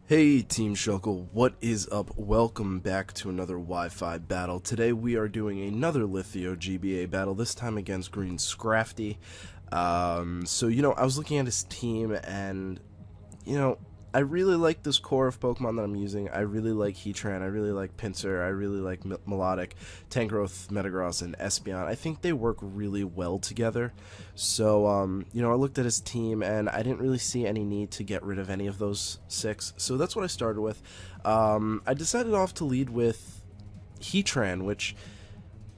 Hey Team Shuckle, what is up? Welcome back to another Wi-Fi battle. Today we are doing another Lithio GBA battle, this time against Green Scrafty. I was looking at his team and, I really like this core of Pokemon that I'm using. I really like Heatran, I really like Pinsir, I really like Melodic, Tangrowth, Metagross, and Espeon. I think they work really well together. So, I looked at his team and I didn't really see any need to get rid of any of those 6. So that's what I started with. I decided off to lead with Heatran, which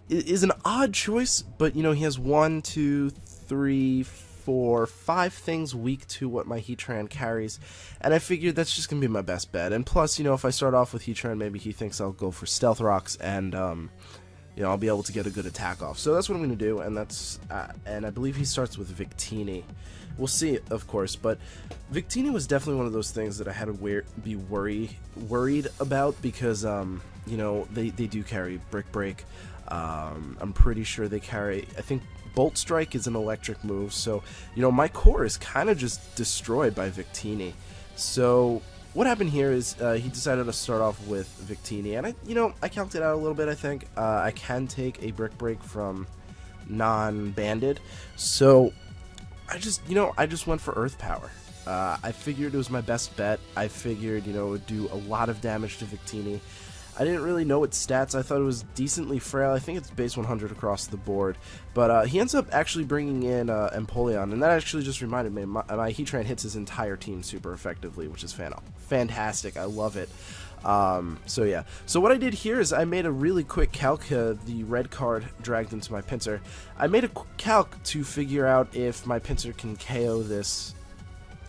is an odd choice, but, he has 1, 2, 3, 4, 5 things weak to what my Heatran carries, and I figured that's just gonna be my best bet. And plus, if I start off with Heatran, maybe he thinks I'll go for Stealth Rocks, and I'll be able to get a good attack off. So that's what I'm gonna do, and and I believe he starts with Victini. We'll see, of course, but Victini was definitely one of those things that I had to be worried about because they do carry Brick Break. I'm pretty sure they carry, I think Bolt Strike is an electric move, so, my core is kind of just destroyed by Victini. So, what happened here is, he decided to start off with Victini, and I calced it out a little bit, I think. I can take a Brick Break from non-banded, so, I just went for Earth Power. I figured it was my best bet. I figured, it would do a lot of damage to Victini. I didn't really know its stats. I thought it was decently frail. I think it's base 100 across the board. But he ends up actually bringing in Empoleon, and that actually just reminded me, my Heatran hits his entire team super effectively, which is fantastic. I love it. So yeah. So what I did here is I made a really quick calc. The red card dragged into my Pinsir. I made a calc to figure out if my Pinsir can KO this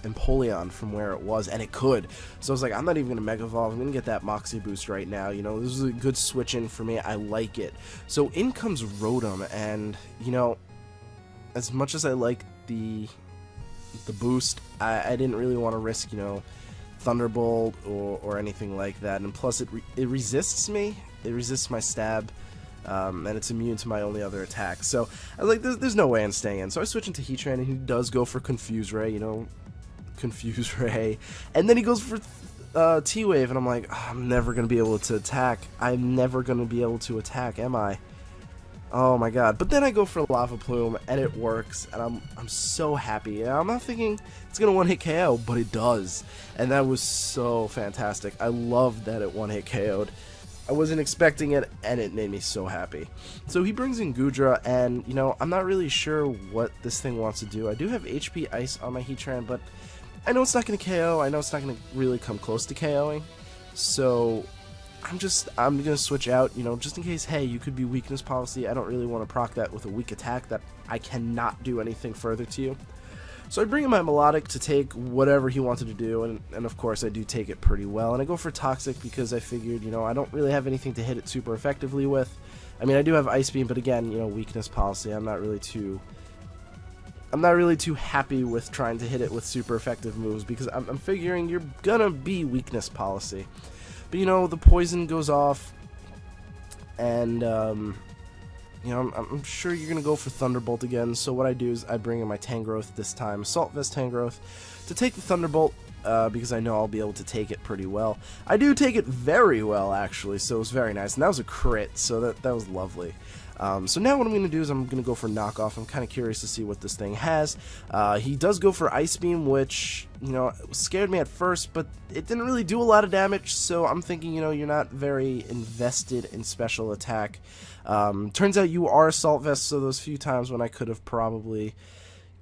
Empoleon from where it was, and it could. So I was like, I'm not even gonna Mega Evolve. I'm gonna get that Moxie boost right now. This is a good switch in for me. I like it. So in comes Rotom, and as much as I like the boost, I didn't really want to risk Thunderbolt or anything like that. And plus, it resists me. It resists my stab. And it's immune to my only other attack. So I was like, there's no way I'm staying in. So I switch into Heatran, and he does go for Confuse Ray. Confuse Ray, and then he goes for T-Wave, and I'm like, oh, I'm never gonna be able to attack. I'm never gonna be able to attack, am I? Oh my god! But then I go for Lava Plume, and it works, and I'm so happy. And I'm not thinking it's gonna one-hit KO, but it does, and that was so fantastic. I love that it one-hit KO'd. I wasn't expecting it, and it made me so happy. So he brings in Goodra, and I'm not really sure what this thing wants to do. I do have HP Ice on my Heatran, but I know it's not going to KO. I know it's not going to really come close to KOing. So I'm going to switch out, just in case, hey, you could be weakness policy. I don't really want to proc that with a weak attack that I cannot do anything further to you. So I bring in my Melodic to take whatever he wanted to do, and of course I do take it pretty well. And I go for Toxic because I figured, I don't really have anything to hit it super effectively with. I mean, I do have Ice Beam, but again, weakness policy. I'm not really too happy with trying to hit it with super effective moves because I'm figuring you're gonna be weakness policy. But the poison goes off, and I'm sure you're gonna go for Thunderbolt again. So what I do is I bring in my Tangrowth this time, Assault Vest Tangrowth, to take the Thunderbolt because I know I'll be able to take it pretty well. I do take it very well actually, so it was very nice, and that was a crit, so that was lovely. So now what I'm going to do is I'm going to go for Knockoff. I'm kind of curious to see what this thing has. He does go for Ice Beam, which, scared me at first, but it didn't really do a lot of damage, so I'm thinking, you're not very invested in special attack. Turns out you are Assault Vest, so those few times when I could have probably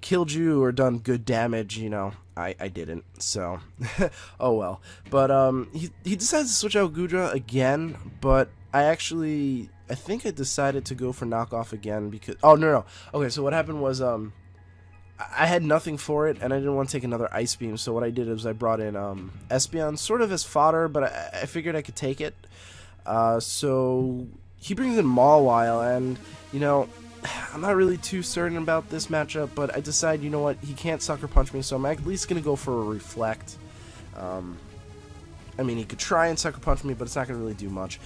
killed you or done good damage, I didn't, so, oh well. But, he decides to switch out Goodra again, but I think I decided to go for Knockoff again because, oh, no. Okay, so what happened was, I had nothing for it, and I didn't want to take another Ice Beam, so what I did is I brought in, Espeon, sort of as fodder, but I figured I could take it. So, he brings in Mawile, and, I'm not really too certain about this matchup, but I decide, you know what, he can't Sucker Punch me, so I'm at least going to go for a Reflect. I mean, he could try and Sucker Punch me, but it's not going to really do much.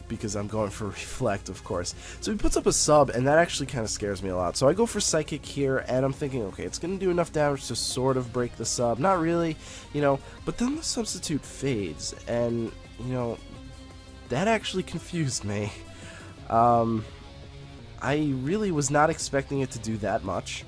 because I'm going for Reflect, of course. So he puts up a sub, and that actually kind of scares me a lot. So I go for Psychic here, and I'm thinking, okay, it's going to do enough damage to sort of break the sub. Not really, you know, but then the substitute fades, and, you know, that actually confused me. I really was not expecting it to do that much.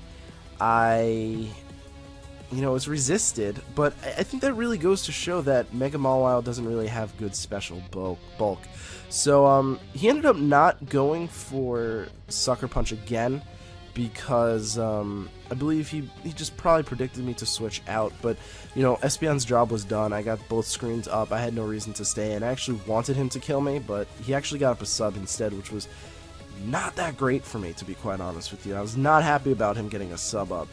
You know, it's resisted, but I think that really goes to show that Mega Mawile doesn't really have good special bulk. So, he ended up not going for Sucker Punch again, because, I believe he just probably predicted me to switch out, but, you know, Espeon's job was done. I got both screens up. I had no reason to stay, and I actually wanted him to kill me, but he actually got up a sub instead, which was not that great for me, to be quite honest with you. I was not happy about him getting a sub up.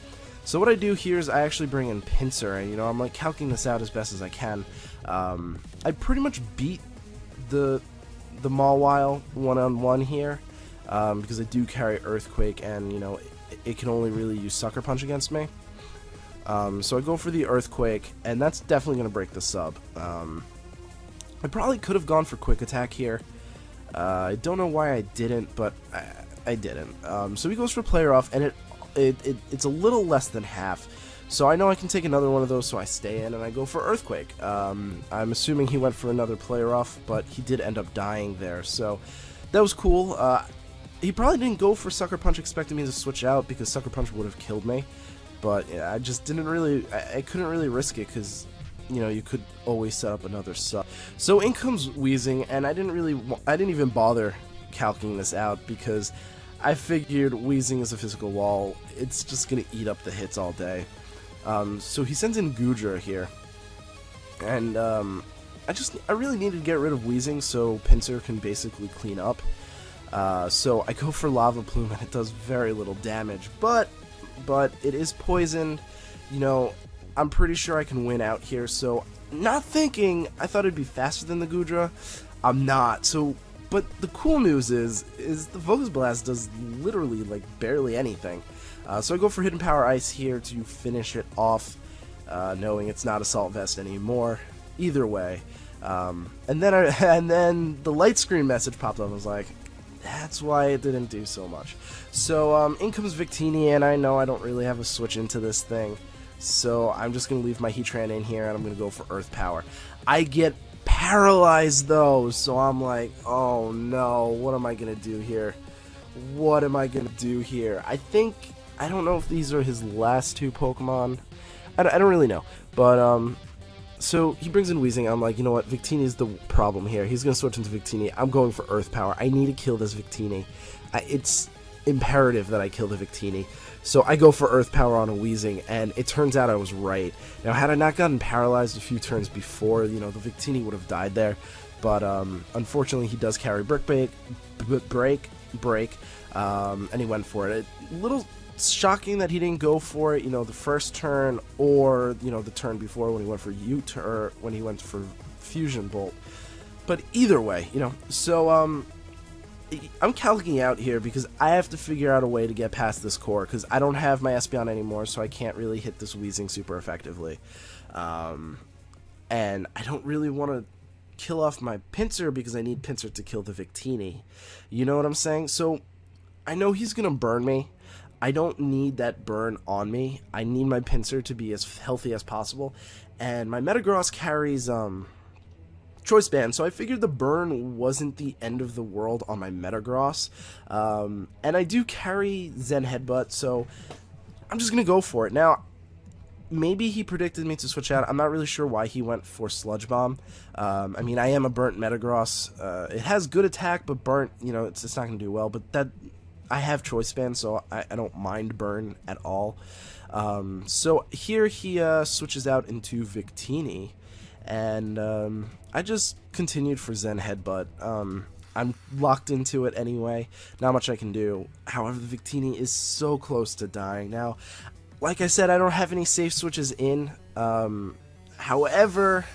So what I do here is I actually bring in Pinsir, and, you know, I'm like calculating this out as best as I can. I pretty much beat the Mawile one-on-one here, because I do carry Earthquake, and, you know, it can only really use Sucker Punch against me. So I go for the Earthquake, and that's definitely going to break the sub. I probably could have gone for Quick Attack here. I don't know why I didn't, but I didn't. So he goes for Player Off, and it's a little less than half. So I know I can take another one of those, so I stay in, and I go for Earthquake. I'm assuming he went for another Player Off, but he did end up dying there, so that was cool. He probably didn't go for Sucker Punch expecting me to switch out, because Sucker Punch would have killed me. But yeah, I just didn't really, I couldn't really risk it, because, you know, you could always set up another sub. So in comes Weezing, and I didn't even bother calculating this out, because I figured Weezing is a physical wall. It's just gonna eat up the hits all day. So he sends in Goodra here, and I really needed to get rid of Weezing so Pinsir can basically clean up. So I go for Lava Plume, and it does very little damage, but it is poisoned. You know, I'm pretty sure I can win out here. So not thinking, I thought it'd be faster than the Goodra. I'm not. So. But the cool news is the Focus Blast does literally, like, barely anything. So I go for Hidden Power Ice here to finish it off, knowing it's not Assault Vest anymore. Either way. And then the light screen message popped up. I was like, that's why it didn't do so much. So in comes Victini, and I know I don't really have a switch into this thing. So I'm just going to leave my Heatran in here, and I'm going to go for Earth Power. I get paralyzed though, so I'm like, oh no, what am I gonna do here? What am I gonna do here? I don't know if these are his last two Pokemon. I don't really know, but so he brings in Weezing. I'm like, you know what, Victini is the problem here. He's gonna switch into Victini. I'm going for Earth Power. I need to kill this Victini. It's imperative that I kill the Victini. So I go for Earth Power on a Weezing, and it turns out I was right. Now, had I not gotten paralyzed a few turns before, you know, the Victini would have died there. But unfortunately, he does carry Break, and he went for it. A little shocking that he didn't go for it, you know, the first turn, or, you know, the turn before when he went for U-turn, when he went for Fusion Bolt. But either way, you know, so I'm calculating out here because I have to figure out a way to get past this core, because I don't have my Espeon anymore, so I can't really hit this Weezing super effectively. And I don't really want to kill off my Pinsir because I need Pinsir to kill the Victini. You know what I'm saying? So I know he's going to burn me. I don't need that burn on me. I need my Pinsir to be as healthy as possible. And my Metagross carries Choice Band, so I figured the burn wasn't the end of the world on my Metagross. And I do carry Zen Headbutt, so I'm just going to go for it. Now, maybe he predicted me to switch out. I'm not really sure why he went for Sludge Bomb. I mean, I am a burnt Metagross. It has good attack, but burnt, you know, it's not going to do well. But that, I have Choice Band, so I don't mind burn at all. So here he switches out into Victini. And I just continued for Zen Headbutt. I'm locked into it anyway. Not much I can do. However, the Victini is so close to dying. Now, like I said, I don't have any safe switches in. However,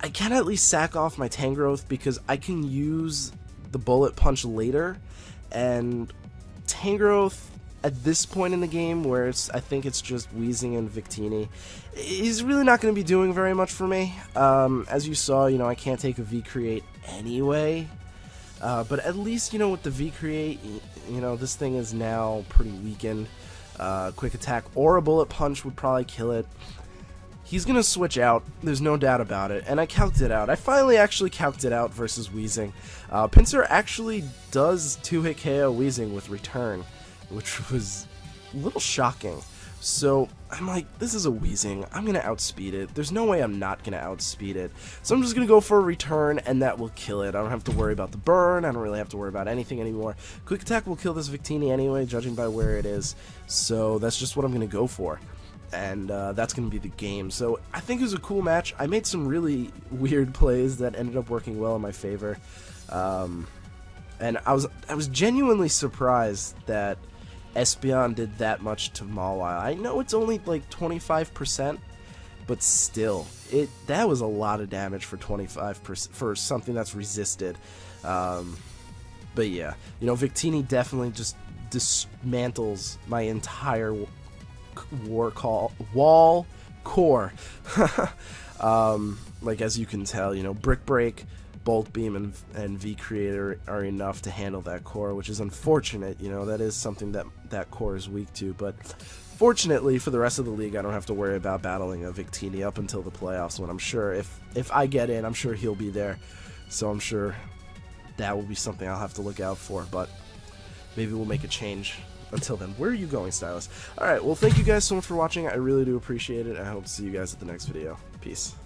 I can at least sack off my Tangrowth because I can use the Bullet Punch later. And Tangrowth at this point in the game, where I think it's just Weezing and Victini, he's really not going to be doing very much for me. As you saw, I can't take a V-Create anyway. But at least, with the V-Create, this thing is now pretty weakened. Quick attack or a bullet punch would probably kill it. He's going to switch out, there's no doubt about it, and I calced it out. I finally actually calced it out versus Weezing. Pinsir actually does 2-hit KO Weezing with Return, which was a little shocking. So I'm like, this is a Weezing, I'm going to outspeed it. There's no way I'm not going to outspeed it. So I'm just going to go for a Return, and that will kill it. I don't have to worry about the burn, I don't really have to worry about anything anymore. Quick attack will kill this Victini anyway, judging by where it is. So that's just what I'm going to go for. And that's going to be the game. So I think it was a cool match. I made some really weird plays that ended up working well in my favor. And I was genuinely surprised that Espeon did that much to Mawile. I know it's only like 25%, but still, that was a lot of damage for 25% for something that's resisted. But yeah, Victini definitely just dismantles my entire wall core. Like, as you can tell, Brick Break, Bolt Beam, and V-Creator are enough to handle that core, which is unfortunate. That is something that core is weak to, but fortunately for the rest of the league, I don't have to worry about battling a Victini up until the playoffs, when I'm sure if I get in, I'm sure he'll be there. So I'm sure that will be something I'll have to look out for, but maybe we'll make a change. Until then, where are you going, Stylus? Alright, well, thank you guys so much for watching. I really do appreciate it. I hope to see you guys at the next video. Peace.